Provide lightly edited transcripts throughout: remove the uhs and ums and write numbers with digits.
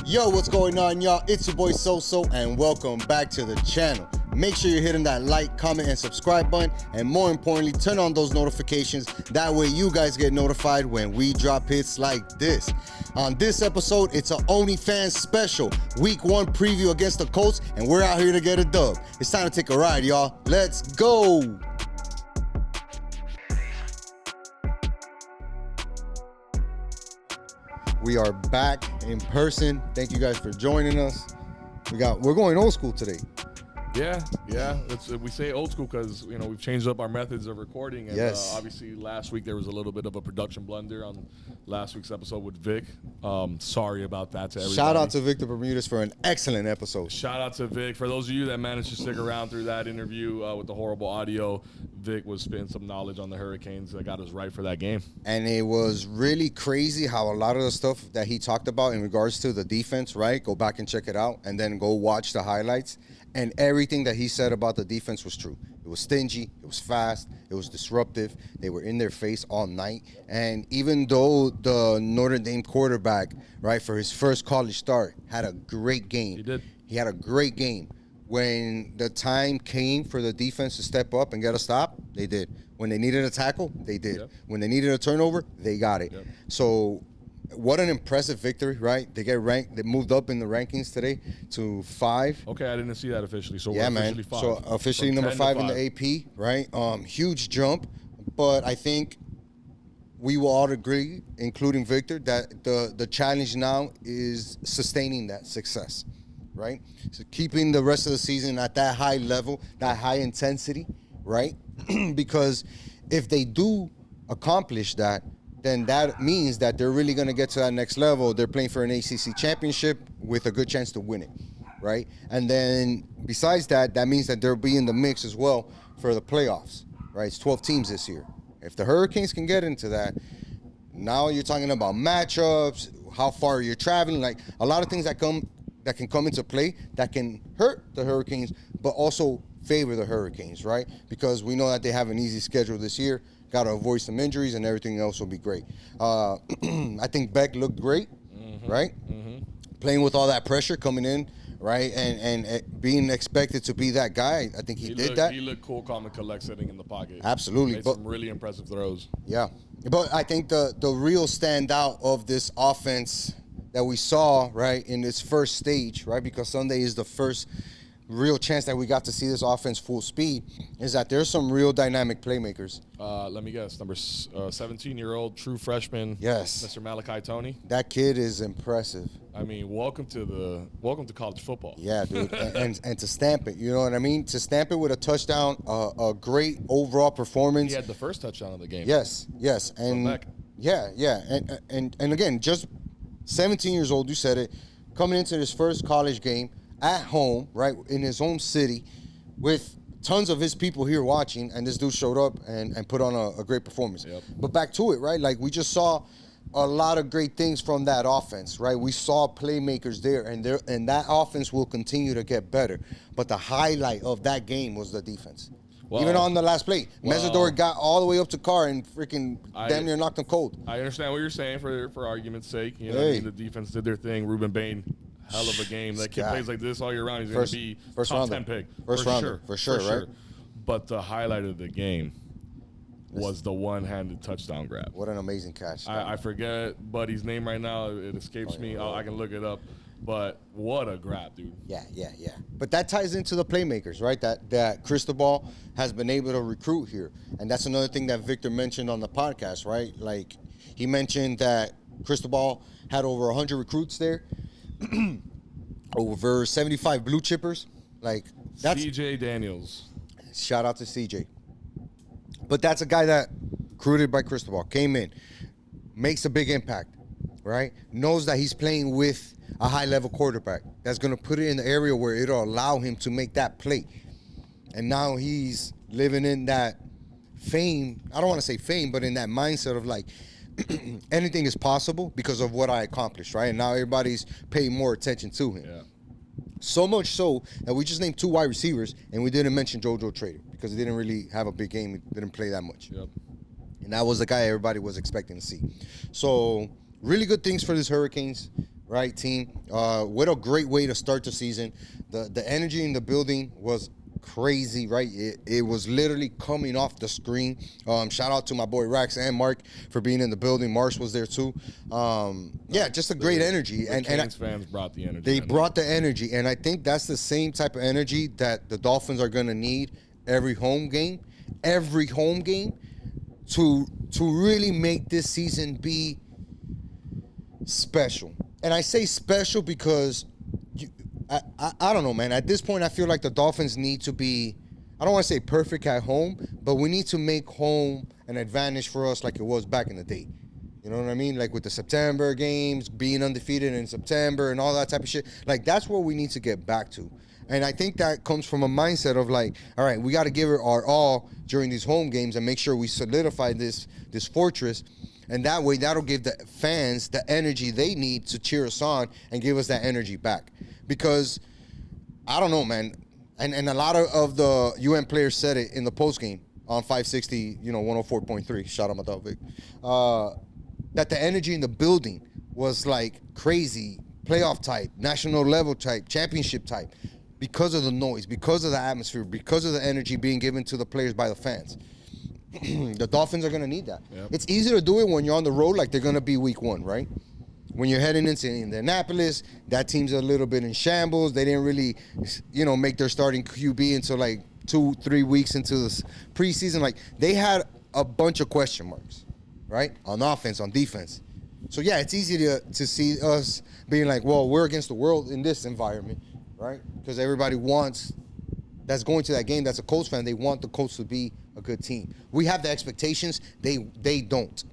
Yo, what's going on, y'all? It's your boy SoSo, and welcome back to the channel. Make sure you're hitting that like, comment, and subscribe button, and more importantly, turn on those notifications. That way you guys get notified when we drop hits like this. On this episode, it's an OnlyFans special, week 1 preview against the Colts, and we're out here to get a dub. It's time to take a ride, y'all. Let's go! We are back in person. Thank you guys for joining us. We're going old school today. Yeah. We say old school because we've changed up our methods of recording, and Yes. obviously last week there was a little bit of a production blunder on last week's episode with Vic. Sorry about that to everybody. Shout out to Victor Bermudez for an excellent episode. Shout out to Vic. For those of you that managed to stick around through that interview with the horrible audio, Vic was spitting some knowledge on the Hurricanes that got us right for that game. And it was really crazy how a lot of the stuff that he talked about in regards to the defense, right? Go back and check it out and then go watch the highlights. And everything that he said about the defense was true. It was stingy, it was fast, it was disruptive. They were in their face all night. And even though the Notre Dame quarterback, right, for his first college start, had a great game. He did. He had a great game. When the time came for the defense to step up and get a stop, they did. When they needed a tackle, they did. Yep. When they needed a turnover, they got it. Yep. So what an impressive victory, right? They get ranked. They moved up in the rankings today to 5. Okay, I didn't see that officially. So Yeah, we're man. officially 5. So officially From number 10 to 5 in the AP, right? Huge jump, but I think we will all agree, including Victor, that the challenge now is sustaining that success, right? So keeping the rest of the season at that high level, that high intensity, right? Because if they do accomplish that, then that means that they're really going to get to that next level. They're playing for an ACC championship with a good chance to win it, right? And then besides that, that means that they'll be in the mix as well for the playoffs, right? It's 12 teams this year. If the Hurricanes can get into that, now you're talking about matchups, how far you're traveling, like a lot of things that can come into play that can hurt the Hurricanes, but also favor the Hurricanes, right? Because we know that they have an easy schedule this year. Got to avoid some injuries, and everything else will be great. I think Beck looked great, right? Mm-hmm. Playing with all that pressure coming in, right? And being expected to be that guy. I think he did that. He looked cool, calm, and collect sitting in the pocket. Absolutely. Made some really impressive throws. Yeah. But I think the real standout of this offense that we saw, right, in this first stage, right, because Sunday is the first real chance that we got to see this offense full speed, is that there's some real dynamic playmakers. Let me guess, number 17-year-old true freshman, Yes. Mr. Malachi Toney. That kid is impressive. I mean, welcome to college football. Yeah, dude, and to stamp it, you know what I mean? To stamp it with a touchdown, a great overall performance. He had the first touchdown of the game. Yes, and Beck. yeah, and again, just 17 years old. You said it, coming into his first college game at home, right, in his own city, with tons of his people here watching, and this dude showed up and put on a great performance. Yep. But back to it, right? Like, we just saw a lot of great things from that offense, right? We saw playmakers there, and that offense will continue to get better. But the highlight of that game was the defense. Well, even on the last play, Mesidor got all the way up to Carr and freaking damn near knocked him cold. I understand what you're saying for argument's sake. You know, Hey. I mean, the defense did their thing. Ruben Bain, hell of a game. That kid plays like this all year round. He's going to be first top rounder. 10 pick. First rounder, for sure, right? But the highlight of the game was the one-handed touchdown grab. What an amazing catch. I forget Buddy's name right now. It escapes me. I can look it up. But what a grab, dude. Yeah. But that ties into the playmakers, right? That Cristobal has been able to recruit here. And that's another thing that Victor mentioned on the podcast, right? Like, he mentioned that Cristobal had over 100 recruits there, over 75 blue chippers. Like, that's CJ Daniels. Shout out to CJ. But that's a guy that recruited by Cristobal, came in, makes a big impact, right? Knows that he's playing with a high-level quarterback that's going to put it in the area where it'll allow him to make that play. And now he's living in that fame. I don't want to say fame, but in that mindset of like, anything is possible because of what I accomplished, right? And now everybody's paying more attention to him. Yeah. So much so that we just named 2 wide receivers, and we didn't mention JoJo Trader because he didn't really have a big game. He didn't play that much. Yep. And that was the guy everybody was expecting to see. So really good things for this Hurricanes, right, team. What a great way to start the season. The energy in the building was crazy, right? It was literally coming off the screen. Shout out to my boy Rax and Mark for being in the building. Marsh was there too. Yeah, just a great energy. And Canes fans brought the energy. They brought the energy, and I think that's the same type of energy that the Dolphins are going to need every home game to really make this season be special. And I say special because I don't know, man. At this point, I feel like the Dolphins need to be, I don't want to say perfect at home, but we need to make home an advantage for us like it was back in the day. You know what I mean? Like with the September games, being undefeated in September and all that type of shit. Like, that's what we need to get back to. And I think that comes from a mindset of like, all right, we got to give it our all during these home games and make sure we solidify this fortress. And that way, that'll give the fans the energy they need to cheer us on and give us that energy back. Because, I don't know, man, and a lot of the UN players said it in the postgame on 560, 104.3, shout out my dog Vic, that the energy in the building was like crazy, playoff type, national level type, championship type, because of the noise, because of the atmosphere, because of the energy being given to the players by the fans. The Dolphins are going to need that. Yep. It's easy to do it when you're on the road like they're going to be week one, right? When you're heading into Indianapolis, that team's a little bit in shambles. They didn't really, make their starting QB until like 2-3 weeks into the preseason. Like, they had a bunch of question marks, right? On offense, on defense. So, yeah, it's easy to see us being like, well, we're against the world in this environment, right? Because everybody that's going to that game, that's a Colts fan, they want the Colts to be a good team. We have the expectations. They don't,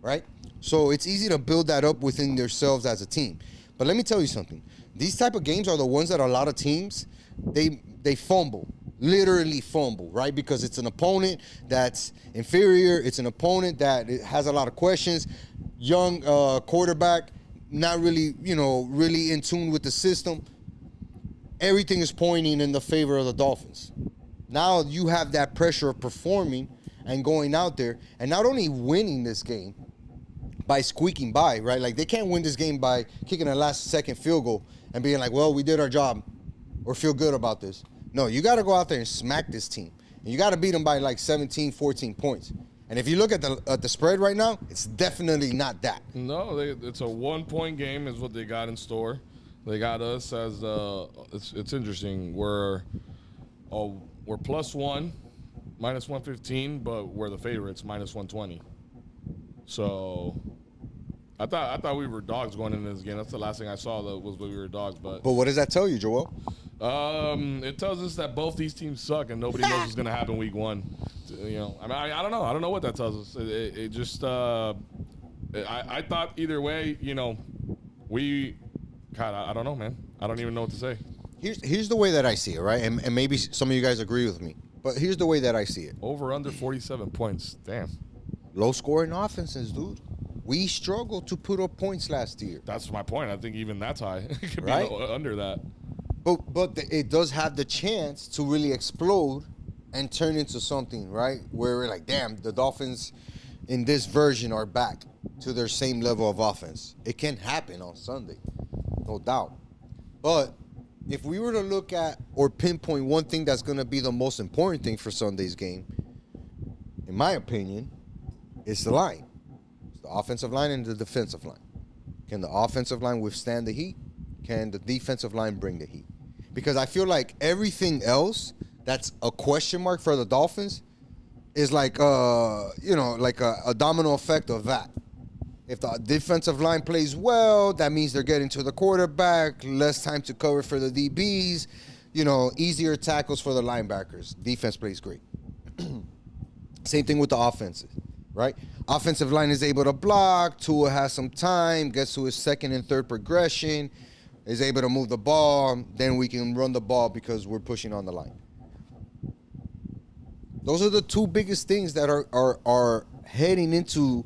right? So it's easy to build that up within themselves as a team. But let me tell you something. These type of games are the ones that a lot of teams, they fumble, literally fumble, right? Because it's an opponent that's inferior. It's an opponent that has a lot of questions. Young quarterback, not really, really in tune with the system. Everything is pointing in the favor of the Dolphins. Now you have that pressure of performing and going out there and not only winning this game by squeaking by, right? Like, they can't win this game by kicking a last-second field goal and being like, well, we did our job or feel good about this. No, you got to go out there and smack this team. And you got to beat them by like 17, 14 points. And if you look at the spread right now, it's definitely not that. No, it's a one-point game is what they got in store. They got us as it's interesting. We're +1, -115, but we're the favorites, -120. So I thought we were dogs going into this game. That's the last thing I saw that was we were dogs. But what does that tell you, Joel? It tells us that both these teams suck and nobody knows what's going to happen week one. I don't know. I don't know what that tells us. It just I thought either way, I don't know, man. I don't even know what to say. Here's the way that I see it, right? And maybe some of you guys agree with me. But here's the way that I see it. Over under 47 points. Damn. Low scoring offenses, dude. We struggled to put up points last year. That's my point. I think even that's high. It could right? be under that. But it does have the chance to really explode and turn into something, right? Where we're like, damn, the Dolphins in this version are back to their same level of offense. It can happen on Sunday, no doubt. But if we were to look at or pinpoint one thing that's going to be the most important thing for Sunday's game, in my opinion, it's the line. It's the offensive line and the defensive line. Can the offensive line withstand the heat? Can the defensive line bring the heat? Because I feel like everything else that's a question mark for the Dolphins is like, like a domino effect of that. If the defensive line plays well, that means they're getting to the quarterback, less time to cover for the DBs, easier tackles for the linebackers. Defense plays great. Same thing with the offenses, right? Offensive line is able to block. Tua has some time, gets to his second and third progression, is able to move the ball. Then we can run the ball because we're pushing on the line. Those are the two biggest things that are heading into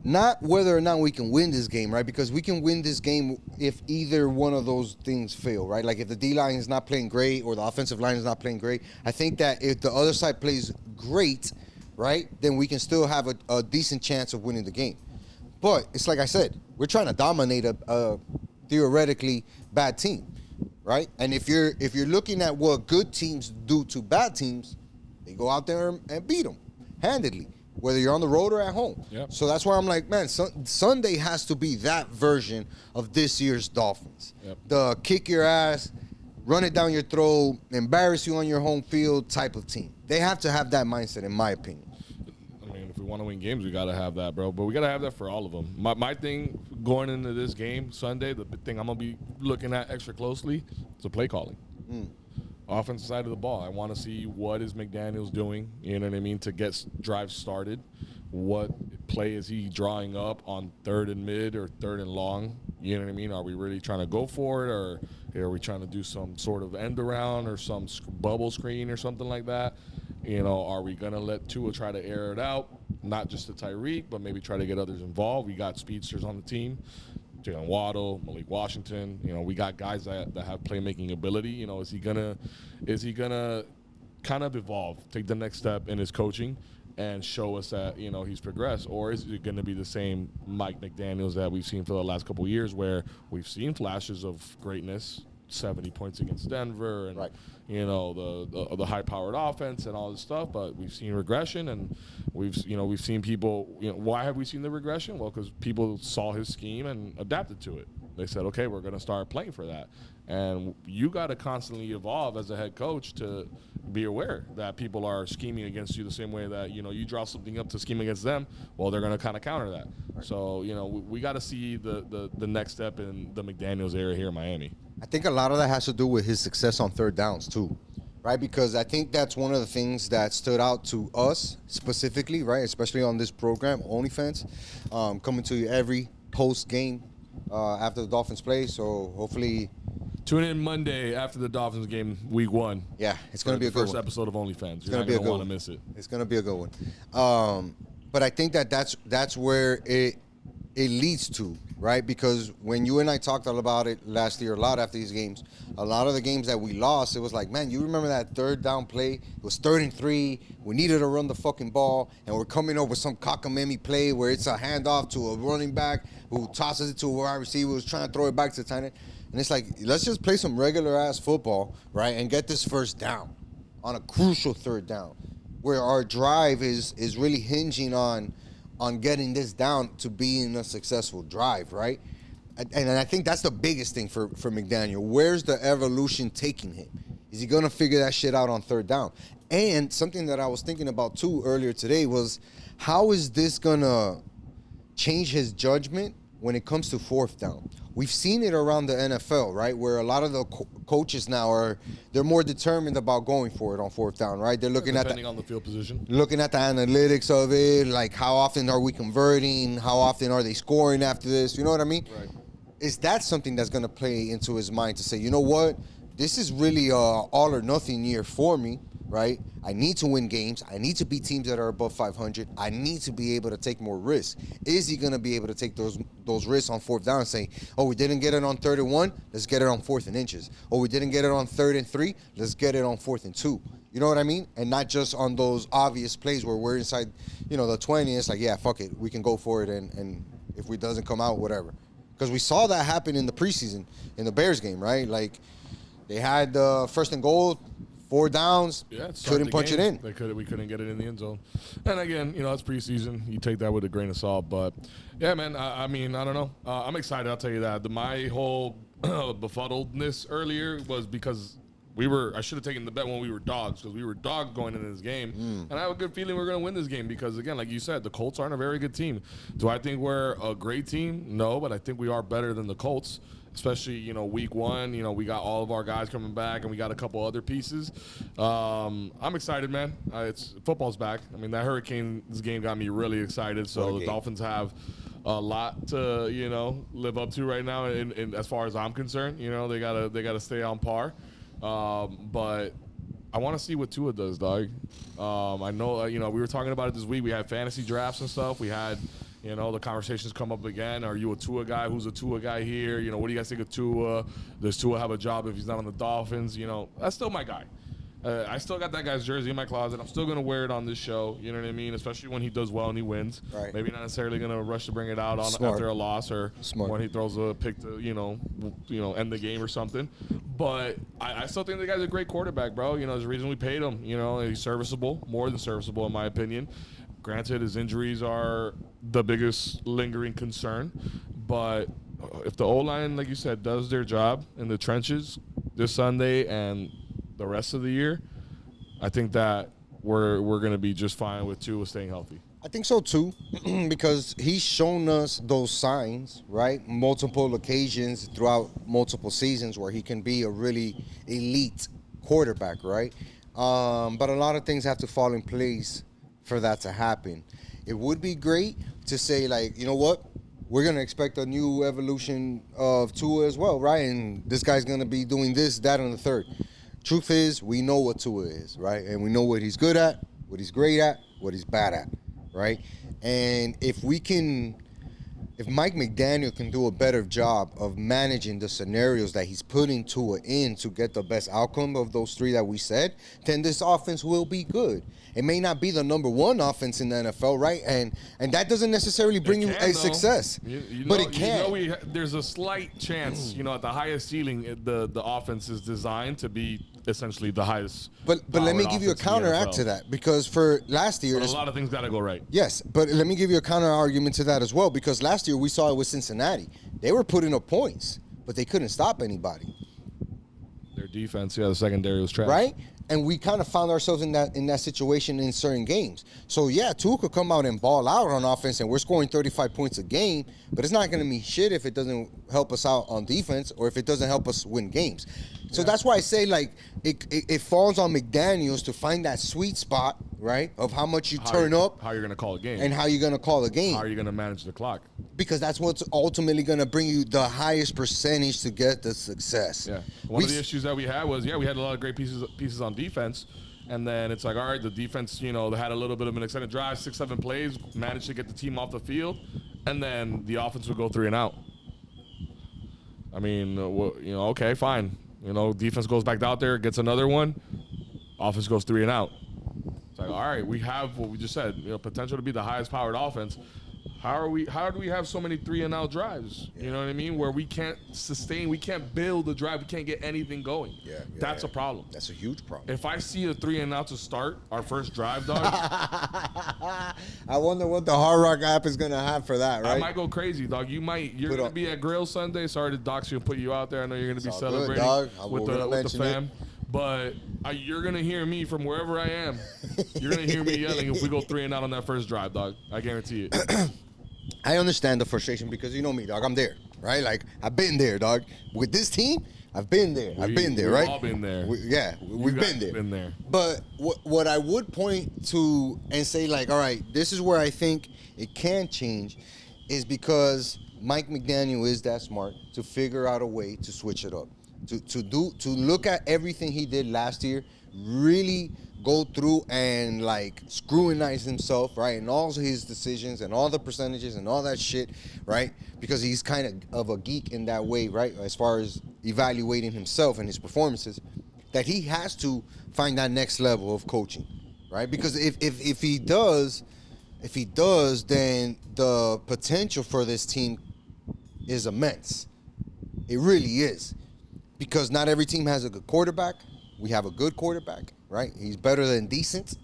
not whether or not we can win this game, right? Because we can win this game if either one of those things fail, right? Like if the D-line is not playing great or the offensive line is not playing great. I think that if the other side plays great, right, then we can still have a decent chance of winning the game. But it's like I said, we're trying to dominate a theoretically bad team, right? And if you're looking at what good teams do to bad teams, they go out there and beat them handedly, whether you're on the road or at home. Yep. So that's why I'm like, man, Sunday has to be that version of this year's Dolphins. Yep. The kick your ass, run it down your throat, embarrass you on your home field type of team. They have to have that mindset, in my opinion. I mean, if we want to win games, we got to have that, bro. But we got to have that for all of them. My thing going into this game Sunday, the thing I'm going to be looking at extra closely is the play calling. Offensive side of the ball. I want to see what is McDaniels doing, you know what I mean, to get drives started. What play is he drawing up on 3rd and mid or 3rd and long? You know what I mean? Are we really trying to go for it, or are we trying to do some sort of end around or some bubble screen or something like that? You know, are we going to let Tua try to air it out? Not just to Tyreek, but maybe try to get others involved. We got speedsters on the team. Jalen Waddle, Malik Washington. You know, we got guys that have playmaking ability. You know, is he gonna kind of evolve, take the next step in his coaching, and show us that, you know, he's progressed? Or is it going to be the same Mike McDaniels that we've seen for the last couple of years, where we've seen flashes of greatness, 70 points against Denver, and Right. you know, the high-powered offense and all this stuff, but we've seen regression, and we've seen people. You know, why have we seen the regression? Well, because people saw his scheme and adapted to it. They said, okay, we're going to start playing for that. And you got to constantly evolve as a head coach to be aware that people are scheming against you the same way that, you know, you draw something up to scheme against them. Well, they're going to kind of counter that. Right. So, you know, we got to see the next step in the McDaniels era here in Miami. I think a lot of that has to do with his success on 3rd downs too, right? Because I think that's one of the things that stood out to us specifically, right? Especially on this program, OnlyFans, coming to you every post game after the Dolphins play. So hopefully, tune in Monday after the Dolphins game, week 1. Yeah, it's going to be a good first one. Episode of OnlyFans. You're You're not going to want to one. miss it. It's going to be a good one. But I think that's where it leads to, right? Because when you and I talked about it last year a lot after these games, a lot of the games that we lost, it was like, man, you remember that 3rd down play? It was 3rd and 3. We needed to run the fucking ball, and we're coming over some cockamamie play where it's a handoff to a running back who tosses it to a wide receiver who's trying to throw it back to the tight end. And it's like, let's just play some regular-ass football, right, and get this 1st down on a crucial 3rd down where our drive is really hinging on getting this down to being a successful drive, right? And I think that's the biggest thing for McDaniel. Where's the evolution taking him? Is he going to figure that shit out on 3rd down? And something that I was thinking about, too, earlier today was, how is this going to change his judgment when it comes to 4th down? We've seen it around the NFL, right, where a lot of the coaches now they're more determined about going for it on 4th down, right? They're looking depending on the field position. Looking at the analytics of it, like how often are we converting? How often are they scoring after this? You know what I mean? Right. Is that something that's going to play into his mind to say, you know what, this is really a all or nothing year for me, right? I need to win games. I need to beat teams that are above 500. I need to be able to take more risks. Is he going to be able to take those risks on 4th down and say, oh, we didn't get it on 3rd and 1, let's get it on 4th and inches. Oh, we didn't get it on 3rd and 3, let's get it on 4th and 2. You know what I mean? And not just on those obvious plays where we're inside, you know, the 20, it's like, yeah, fuck it, we can go for it, and if it doesn't come out, whatever. Because we saw that happen in the preseason in the Bears game, right? Like, they had 1st and goal, 4 downs, couldn't punch it in. We couldn't get it in the end zone. And again, you know, it's preseason. You take that with a grain of salt. But, yeah, man, I mean, I don't know. I'm excited, I'll tell you that. My whole befuddledness earlier was because I should have taken the bet when we were dogs, because we were dogs going into this game. And I have a good feeling we're going to win this game because, again, like you said, the Colts aren't a very good team. Do I think we're a great team? No, but I think we are better than the Colts. Especially, you know, week 1, you know, we got all of our guys coming back and we got a couple other pieces. I'm excited, man. Football's back. I mean, that Hurricanes game got me really excited. So the Dolphins have a lot to, you know, live up to right now. And as far as I'm concerned, you know, they gotta stay on par. But I want to see what Tua does, dog. I know, you know, we were talking about it this week. We had fantasy drafts and stuff. We had, you know, the conversations come up again. Are you a Tua guy? Who's a Tua guy here? You know, what do you guys think of Tua? Does Tua have a job if he's not on the Dolphins? You know, that's still my guy. I still got that guy's jersey in my closet. I'm still gonna wear it on this show. You know what I mean? Especially when he does well and he wins. Right. Maybe not necessarily gonna rush to bring it out Smart. after a loss or Smart. when he throws a pick to end the game or something. But I still think the guy's a great quarterback, bro. You know, there's a reason we paid him. You know, he's serviceable, more than serviceable in my opinion. Granted, his injuries are the biggest lingering concern, but if the O-line, like you said, does their job in the trenches this Sunday and the rest of the year, I think that we're going to be just fine with Tua staying healthy. I think so too, because he's shown us those signs, right? Multiple occasions throughout multiple seasons where he can be a really elite quarterback, right? But a lot of things have to fall in place for that to happen. It would be great to say, like, you know what? We're going to expect a new evolution of Tua as well, right? And this guy's going to be doing this, that, and the third. Truth is, we know what Tua is, right? And we know what he's good at, what he's great at, what he's bad at, right? And if Mike McDaniel can do a better job of managing the scenarios that he's putting Tua in to get the best outcome of those three that we said, then this offense will be good. It may not be the number one offense in the NFL, right? And that doesn't necessarily bring you a success, but it can. There's a slight chance, at the highest ceiling, the offense is designed to be essentially the highest. But let me give you a counteract to that, because for last year, a lot of things got to go right. Yes, but let me give you a counter argument to that as well, because last year we saw it with Cincinnati. They were putting up points, but they couldn't stop anybody. Their defense, the secondary was trash. Right? And we kind of found ourselves in that situation in certain games. So, yeah, Tua could come out and ball out on offense, and we're scoring 35 points a game, but it's not going to mean shit if it doesn't help us out on defense or if it doesn't help us win games. So that's why I say, like, it falls on McDaniels to find that sweet spot, right, of how much you turn up. How you're going to call a game. And how you're going to call a game. How are you going to manage the clock. Because that's what's ultimately going to bring you the highest percentage to get the success. Yeah. One of the issues that we had was, we had a lot of great pieces on defense. And then it's like, all right, the defense, they had a little bit of an extended drive, 6-7 plays, managed to get the team off the field. And then the offense would go 3 and out. I mean, okay, fine. Defense goes back out there, gets another one. Offense goes 3 and out. It's like, all right, we have what we just said, potential to be the highest powered offense. How do we have so many 3 and out drives? You know what I mean? Where we can't sustain, we can't build a drive, we can't get anything going. That's a problem. That's a huge problem. If I see a 3 and out to start our first drive, dog, I wonder what the Hard Rock app is gonna have for that, right? I might go crazy, dog. You're gonna be at Grill Sunday. Sorry to dox you and put you out there. I know you're gonna be celebrating with the fam. But you're going to hear me from wherever I am. You're going to hear me yelling if we go 3 and out on that first drive, dog. I guarantee it. I understand the frustration because you know me, dog. I'm there, right? Like, I've been there, dog. With this team, I've been there. I've been there, right? We've all been there. We've been there. But what I would point to and say, like, all right, this is where I think it can change is because Mike McDaniel is that smart to figure out a way to switch it up. To look at everything he did last year, really go through and like scrutinize himself, right, and all his decisions and all the percentages and all that shit, right, because he's kind of a geek in that way, right, as far as evaluating himself and his performances, that he has to find that next level of coaching, right, because if he does, then the potential for this team is immense. It really is. Because not every team has a good quarterback. We have a good quarterback, right? He's better than decent.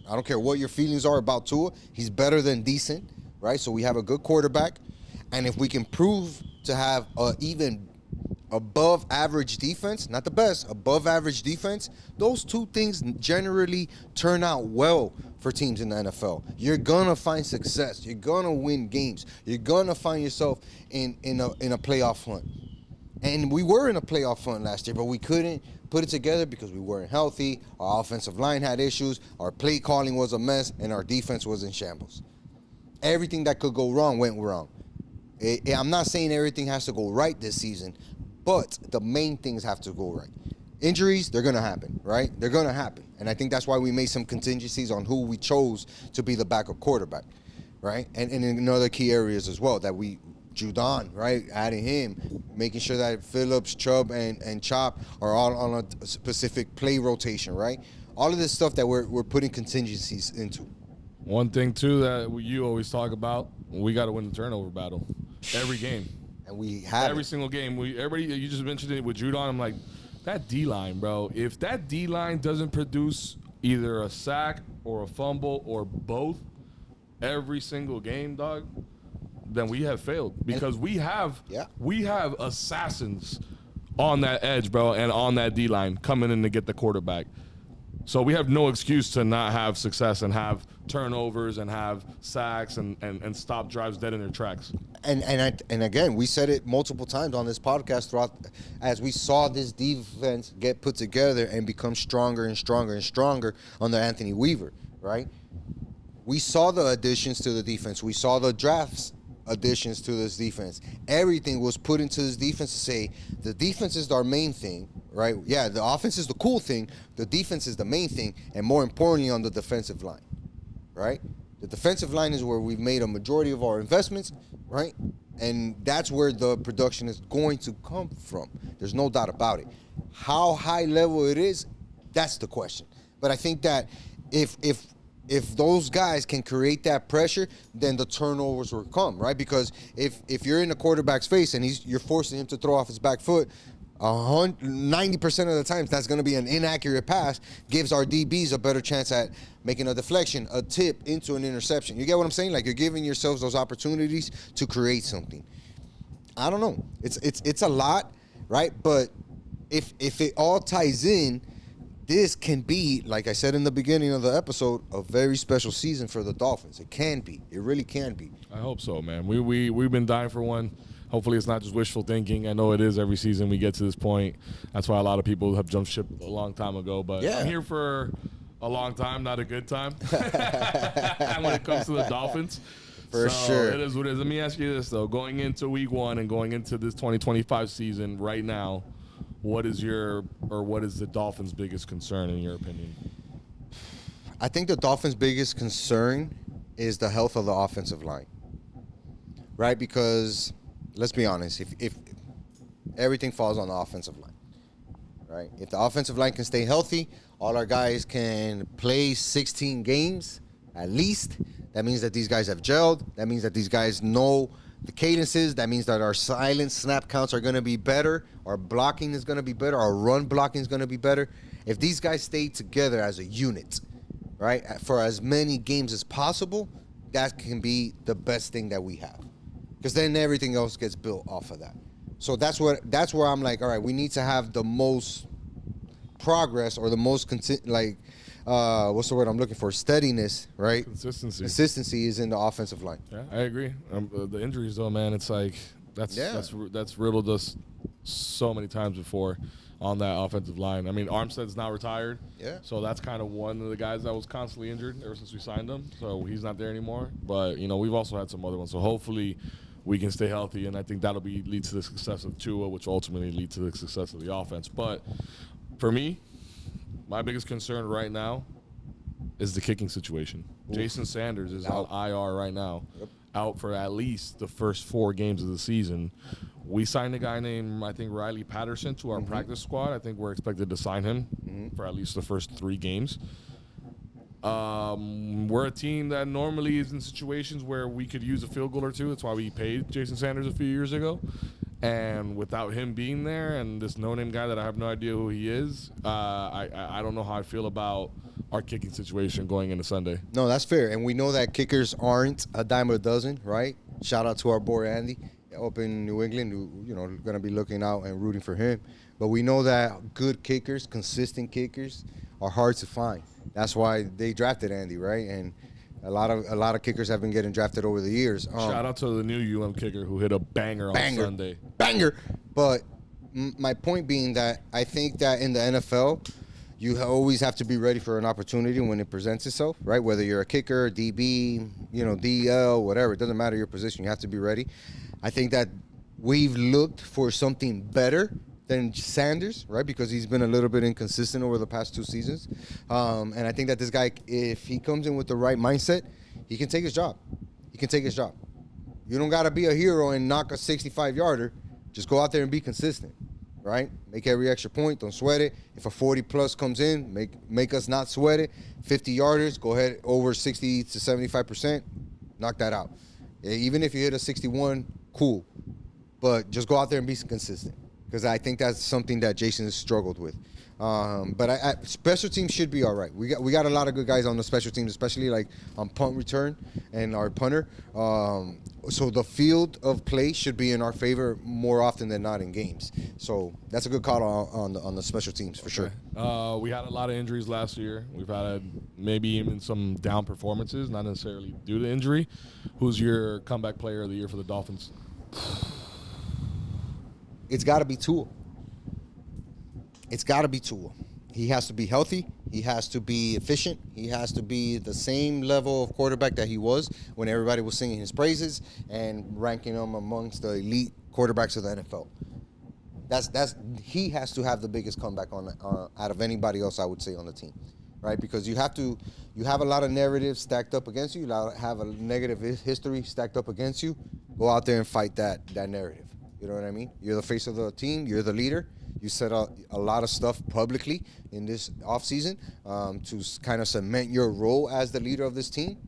I don't care what your feelings are about Tua. He's better than decent, right? So we have a good quarterback. And if we can prove to have an even above average defense, not the best, above average defense, those two things generally turn out well for teams in the NFL. You're going to find success. You're going to win games. You're going to find yourself in a playoff hunt. And we were in a playoff hunt last year, but we couldn't put it together because we weren't healthy. Our offensive line had issues. Our play calling was a mess, and our defense was in shambles. Everything that could go wrong went wrong. I'm not saying everything has to go right this season, but the main things have to go right. Injuries, they're going to happen, right? They're going to happen. And I think that's why we made some contingencies on who we chose to be the backup quarterback, right? And in other key areas as well that we Judon, right? Adding him, making sure that Phillips, Chubb, and Chop are all on a specific play rotation, right? All of this stuff that we're putting contingencies into. One thing too that you always talk about, we got to win the turnover battle every game. And we have Every it. single game. Everybody, you just mentioned it with Judon. I'm like, that D line, bro. If that D line doesn't produce either a sack or a fumble or both every single game, dog, then we have failed because we have assassins on that edge, bro, and on that D line coming in to get the quarterback. So we have no excuse to not have success and have turnovers and have sacks and stop drives dead in their tracks. And again, we said it multiple times on this podcast throughout as we saw this defense get put together and become stronger and stronger and stronger under Anthony Weaver, right? We saw the additions to the defense. We saw the drafts additions to this defense. Everything was put into this defense to say the defense is our main thing, right? Yeah, the offense is the cool thing. The defense is the main thing, and more importantly, on the defensive line, right? The defensive line is where we've made a majority of our investments, right? And that's where the production is going to come from. There's no doubt about it. How high level it is, that's the question. But I think that if those guys can create that pressure, then the turnovers will come, right? Because if you're in the quarterback's face and you're forcing him to throw off his back foot, 90% of the times that's going to be an inaccurate pass, gives our DBs a better chance at making a deflection, a tip into an interception. You get what I'm saying? Like, you're giving yourselves those opportunities to create something. I don't know. It's a lot, right? But if it all ties in, this can be, like I said in the beginning of the episode, a very special season for the Dolphins. It can be. It really can be. I hope so, man. We've been dying for one. Hopefully it's not just wishful thinking. I know it is every season we get to this point. That's why a lot of people have jumped ship a long time ago. But Yeah. I'm here for a long time, not a good time when it comes to the Dolphins. For sure. It is what it is. Let me ask you this, though. Going into week one and going into this 2025 season right now, what is the Dolphins' biggest concern in your opinion? I think the Dolphins' biggest concern is the health of the offensive line, right? Because let's be honest, if everything falls on the offensive line, right? If the offensive line can stay healthy, all our guys can play 16 games at least. That means that these guys have gelled. That means that these guys know the cadences. That means that our silent snap counts are going to be better. Our blocking is going to be better. Our run blocking is going to be better. If these guys stay together as a unit, right, for as many games as possible, that can be the best thing that we have. Because then everything else gets built off of that. So that's where I'm like, all right, we need to have the most progress or the most what's the word I'm looking for? Steadiness, right? Consistency. Consistency is in the offensive line. Yeah, I agree. The injuries, though, man, it's like that's riddled us so many times before on that offensive line. I mean, Armstead's now retired. Yeah. So that's kind of one of the guys that was constantly injured ever since we signed him. So he's not there anymore. But, we've also had some other ones. So hopefully we can stay healthy, and I think that'll lead to the success of Tua, which ultimately lead to the success of the offense. But for me, my biggest concern right now is the kicking situation. Oof. Jason Sanders is on IR right now, out for at least the first 4 games of the season. We signed a guy named, I think, Riley Patterson to our practice squad. I think we're expected to sign him for at least the first 3 games. We're a team that normally is in situations where we could use a field goal or two. That's why we paid Jason Sanders a few years ago. And without him being there and this no-name guy that I have no idea who he is, I don't know how I feel about our kicking situation going into Sunday. No, that's fair. And we know that kickers aren't a dime a dozen, right? Shout out to our boy Andy up in New England, who, going to be looking out and rooting for him. But we know that good kickers, consistent kickers, are hard to find. That's why they drafted Andy, right? And a lot of kickers have been getting drafted over the years. Shout out to the new UM kicker who hit a banger on Sunday. Banger. But my point being that I think that in the NFL, you always have to be ready for an opportunity when it presents itself, right? Whether you're a kicker, DB, DL, whatever. It doesn't matter your position. You have to be ready. I think that we've looked for something better than Sanders, right? Because he's been a little bit inconsistent over the past 2 seasons. And I think that this guy, if he comes in with the right mindset, he can take his job. You don't got to be a hero and knock a 65-yarder. Just go out there and be consistent, right? Make every extra point. Don't sweat it. If a 40-plus comes in, make us not sweat it. 50-yarders, go ahead over 60 to 75%. Knock that out. Even if you hit a 61, cool. But just go out there and be consistent, because I think that's something that Jason has struggled with. But special teams should be all right. We got a lot of good guys on the special teams, especially like on punt return and our punter. So the field of play should be in our favor more often than not in games. So that's a good call on the special teams for sure. We had a lot of injuries last year. We've had maybe even some down performances, not necessarily due to injury. Who's your comeback player of the year for the Dolphins? It's got to be Tua. It's got to be Tua. He has to be healthy. He has to be efficient. He has to be the same level of quarterback that he was when everybody was singing his praises and ranking him amongst the elite quarterbacks of the NFL. He has to have the biggest comeback out of anybody else, I would say, on the team, right? Because you have a lot of narratives stacked up against you. You have a negative history stacked up against you. Go out there and fight that narrative. You know what I mean? You're the face of the team. You're the leader. You set a lot of stuff publicly in this offseason to kind of cement your role as the leader of this team.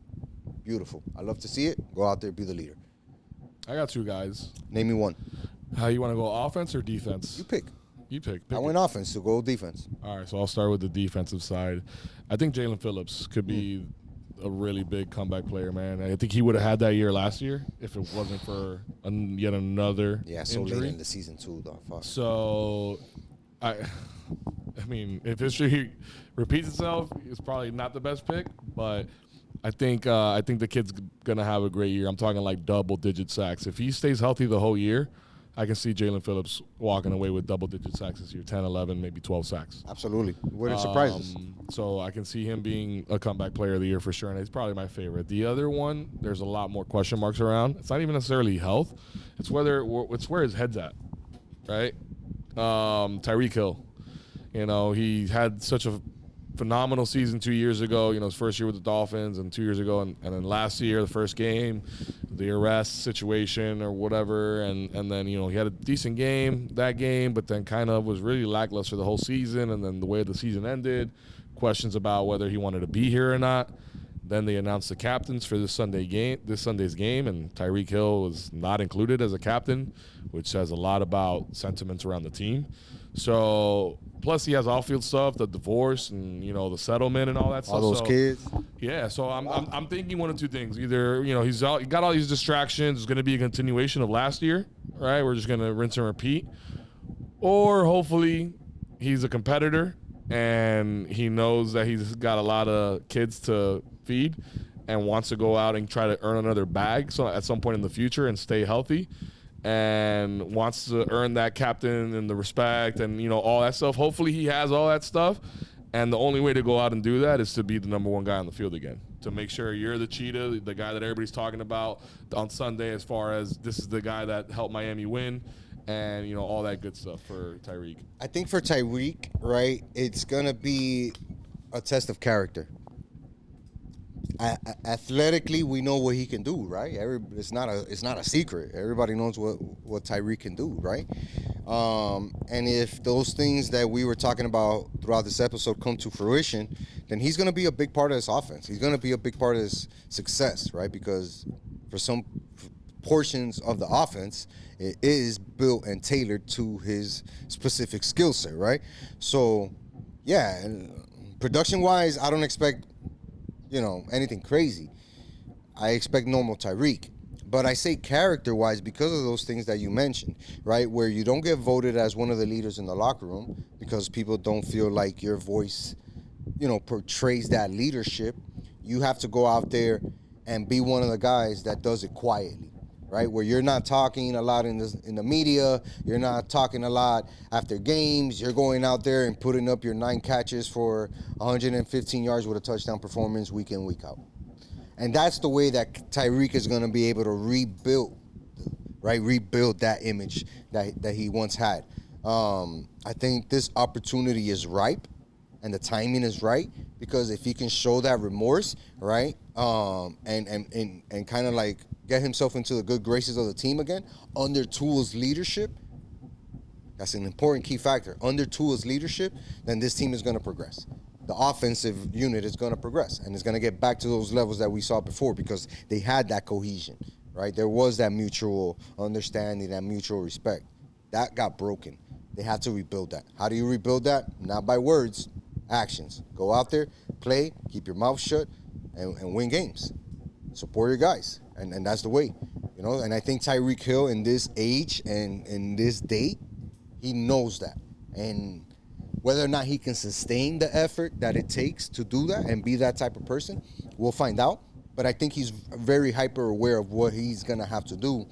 Beautiful. I love to see it. Go out there, be the leader. I got two guys. Name me one. How you want to go, offense or defense? You pick. You pick. I went offense, so go defense. All right, so I'll start with the defensive side. I think Jalen Phillips could be a really big comeback player, man. I think he would have had that year last year if it wasn't for yet another so injury. late in the season too, though. Fuck. So, I mean, if history repeats itself, it's probably not the best pick, but I think the kid's gonna have a great year. I'm talking like double-digit sacks. If he stays healthy the whole year, I can see Jalen Phillips walking away with double-digit sacks this year, 10, 11, maybe 12 sacks. Absolutely. Wouldn't surprise us. So I can see him being a comeback player of the year for sure, and he's probably my favorite. The other one, there's a lot more question marks around. It's not even necessarily health. It's where his head's at, right? Tyreek Hill. You know, he had such a phenomenal season 2 years ago, his first year with the Dolphins, and 2 years ago, and then last year, the first game, the arrest situation or whatever, and then, he had a decent game, but then kind of was really lackluster the whole season, and then the way the season ended, questions about whether he wanted to be here or not. Then they announced the captains for this Sunday's game, and Tyreek Hill was not included as a captain, which says a lot about sentiments around the team. So, plus he has off-field stuff, the divorce and the settlement and all that stuff. All those kids. Yeah, so I'm thinking one of two things. Either he got all these distractions. It's going to be a continuation of last year, right? We're just going to rinse and repeat, or hopefully he's a competitor and he knows that he's got a lot of kids to feed and wants to go out and try to earn another bag. So at some point in the future and stay healthy. And wants to earn that captain and the respect and, all that stuff. Hopefully he has all that stuff. And the only way to go out and do that is to be the number one guy on the field again. To make sure you're the cheetah, the guy that everybody's talking about on Sunday as far as this is the guy that helped Miami win and, all that good stuff for Tyreek. I think for Tyreek, right, it's going to be a test of character. Athletically, we know what he can do, right? It's not a secret. Everybody knows what Tyreek can do, right? And if those things that we were talking about throughout this episode come to fruition, then he's going to be a big part of this offense. He's going to be a big part of this success, right? Because for some portions of the offense, it is built and tailored to his specific skill set, right? So, yeah, production-wise, I don't expect anything crazy. I expect normal Tyreek. But I say character-wise because of those things that you mentioned, right? Where you don't get voted as one of the leaders in the locker room because people don't feel like your voice, portrays that leadership. You have to go out there and be one of the guys that does it quietly, right? Where you're not talking a lot in the media. You're not talking a lot after games. You're going out there and putting up your 9 catches for 115 yards with a touchdown performance week in, week out. And that's the way that Tyreek is going to be able to rebuild that image that he once had. I think this opportunity is ripe and the timing is right because if he can show that remorse, right, and kind of like get himself into the good graces of the team again under Tua's leadership, that's an important key factor. Under Tua's leadership, then this team is going to progress. The offensive unit is going to progress, and it's going to get back to those levels that we saw before because they had that cohesion, right? There was that mutual understanding, that mutual respect. That got broken. They had to rebuild that. How do you rebuild that? Not by words, actions. Go out there, play, keep your mouth shut, and win games. Support your guys, and that's the way, you know. And I think Tyreek Hill in this age and in this date, he knows that. And whether or not he can sustain the effort that it takes to do that and be that type of person, we'll find out. But I think he's very hyper aware of what he's gonna have to do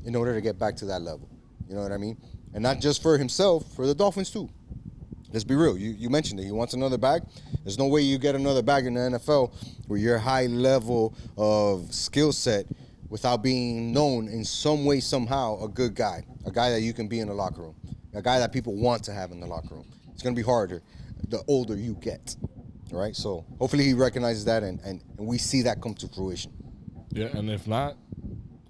in order to get back to that level. You know what I mean? And not just for himself, for the Dolphins too. Let's be real. You mentioned it. He wants another bag. There's no way you get another bag in the NFL where your high level of skill set without being known in some way, somehow, a good guy. A guy that you can be in the locker room. A guy that people want to have in the locker room. It's going to be harder the older you get. All right? So hopefully he recognizes that and we see that come to fruition. Yeah, and if not,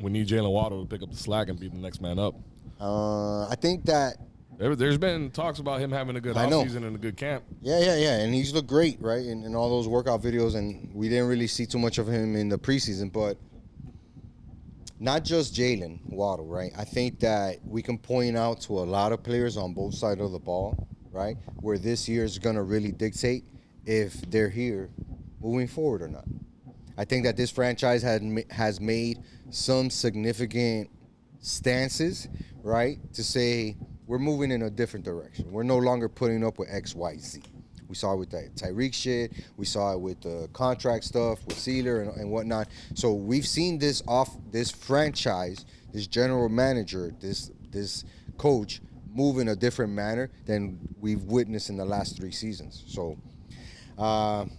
we need Jalen Waddle to pick up the slack and be the next man up. I think that there's been talks about him having a good offseason and a good camp. Yeah. And he's looked great, right, in all those workout videos. And we didn't really see too much of him in the preseason. But not just Jalen Waddle, right? I think that we can point out to a lot of players on both sides of the ball, right, where this year is going to really dictate if they're here moving forward or not. I think that this franchise has made some significant stances, right, to say we're moving in a different direction. We're no longer putting up with X, Y, Z. We saw it with that Tyreek shit. We saw it with the contract stuff with Sealer and whatnot. So we've seen this franchise, this general manager, this coach move in a different manner than we've witnessed in the last 3 seasons. So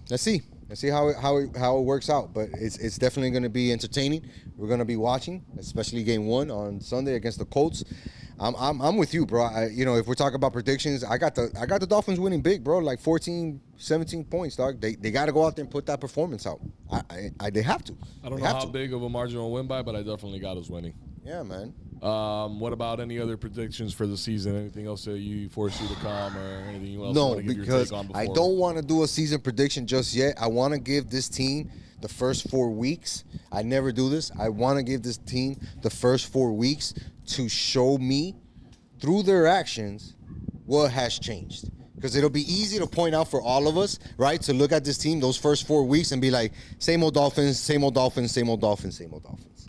let's see. Let's see how it works out. But it's definitely going to be entertaining. We're going to be watching, especially game 1 on Sunday against the Colts. I'm with you, bro. If we're talking about predictions, I got the Dolphins winning big, bro. Like 14, 17 points, dog. They got to go out there and put that performance out. They have to. I don't know how big of a marginal win by, but I definitely got us winning. Yeah, man. What about any other predictions for the season? Anything else that you foresee to come, or anything else no, you want to give your take on before? I don't want to do a season prediction just yet. I want to give this team the first 4 weeks. I never do this. I want to give this team the first 4 weeks to show me through their actions what has changed. Because it'll be easy to point out for all of us, right, to look at this team those first 4 weeks and be like, same old Dolphins, same old Dolphins, same old Dolphins, same old Dolphins.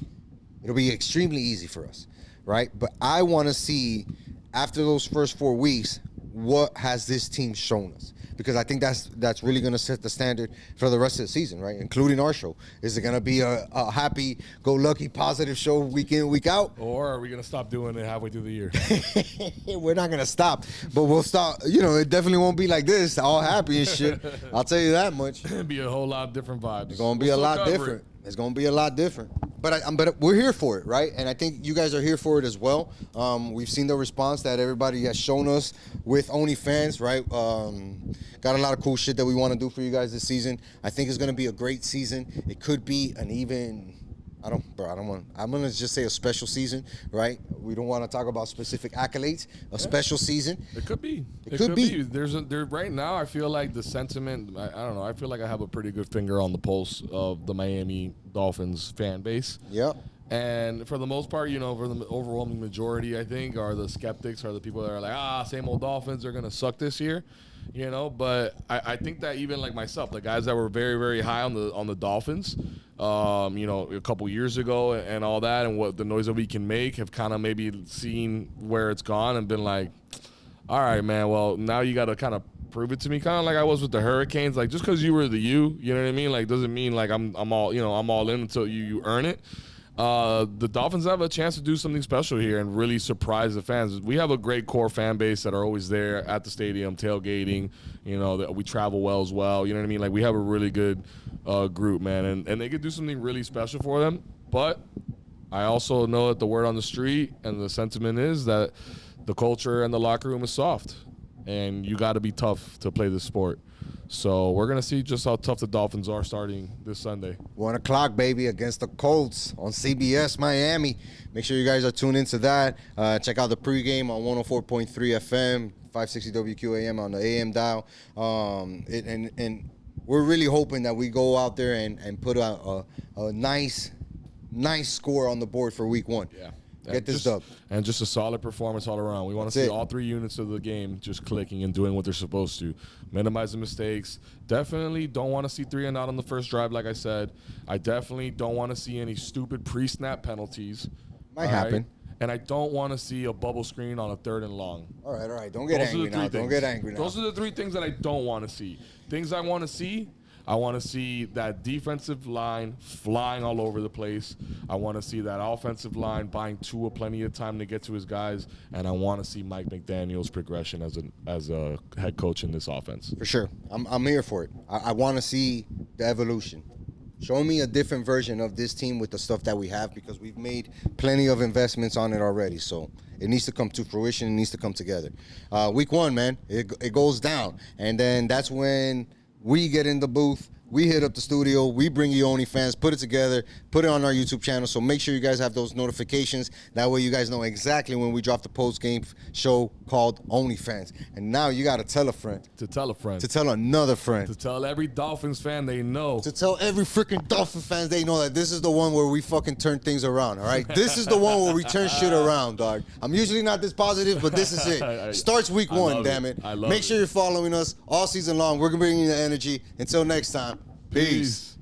It'll be extremely easy for us, right? But I want to see, after those first 4 weeks, what has this team shown us? Because I think that's really going to set the standard for the rest of the season, right? Including our show. Is it going to be a happy-go-lucky, positive show week in, week out? Or are we going to stop doing it halfway through the year? We're not going to stop, but we'll stop. It definitely won't be like this, all happy and shit. I'll tell you that much. It'll be a whole lot of different vibes. It's going to be a lot different. It's going to be a lot different. But we're here for it, right? And I think you guys are here for it as well. We've seen the response that everybody has shown us with OnlyFans, right? Got a lot of cool shit that we want to do for you guys this season. I think it's going to be a great season. It could be an even... I'm going to just say a special season, right? We don't want to talk about specific accolades. Special season. It could be. It could be. Right now, I feel like the sentiment, I don't know, I feel like I have a pretty good finger on the pulse of the Miami Dolphins fan base. Yep. And for the most part, for the overwhelming majority, I think, are the skeptics, are the people that are like, same old Dolphins are going to suck this year. But I think that even like myself, the guys that were very, very high on the Dolphins, a couple years ago and all that, and what the noise that we can make, have kind of maybe seen where it's gone and been like, all right, man, well, now you got to kind of prove it to me, kind of like I was with the Hurricanes. Like, just because you were you know what I mean? Like, doesn't mean like I'm all in until you earn it. The Dolphins have a chance to do something special here and really surprise the fans. We have a great core fan base that are always there at the stadium, tailgating, that we travel well as well. You know what I mean? Like, we have a really good group, man, and they could do something really special for them. But I also know that the word on the street and the sentiment is that the culture and the locker room is soft, and you got to be tough to play this sport. So we're gonna see just how tough the Dolphins are starting this Sunday. 1 o'clock, baby, against the Colts on CBS Miami. Make sure you guys are tuned into that. Check out the pregame on 104.3 FM, 560 WQAM on the AM dial. And we're really hoping that we go out there and put a nice score on the board for week 1. Yeah. Get this dub. And just a solid performance all around. We want to see all 3 units of the game just clicking and doing what they're supposed to. Minimizing mistakes. Definitely don't want to see 3 and out on the first drive, like I said. I definitely don't want to see any stupid pre-snap penalties. Might happen. And I don't want to see a bubble screen on a 3rd and long. All right. Don't get angry now. Don't get angry now. Those are the 3 things that I don't want to see. Things I want to see. I want to see that defensive line flying all over the place. I want to see that offensive line buying Tua plenty of time to get to his guys, and I want to see Mike McDaniel's progression as a head coach in this offense. For sure, I'm here for it. I want to see the evolution. Show me a different version of this team with the stuff that we have, because we've made plenty of investments on it already. So it needs to come to fruition. It needs to come together. Week 1, man, it goes down, and then that's when we get in the booth, we hit up the studio, we bring you OnlyFans, put it together, put it on our YouTube channel. So make sure you guys have those notifications. That way you guys know exactly when we drop the post-game show called OnlyFans. And now you got to tell a friend. To tell a friend. To tell another friend. To tell every Dolphins fan they know. To tell every freaking Dolphin fans they know that this is the one where we fucking turn things around, all right? This is the one where we turn shit around, dog. I'm usually not this positive, but this is it. Starts week 1, damn it. I love Make sure you're following us all season long. We're going to bring you the energy. Until next time. Peace.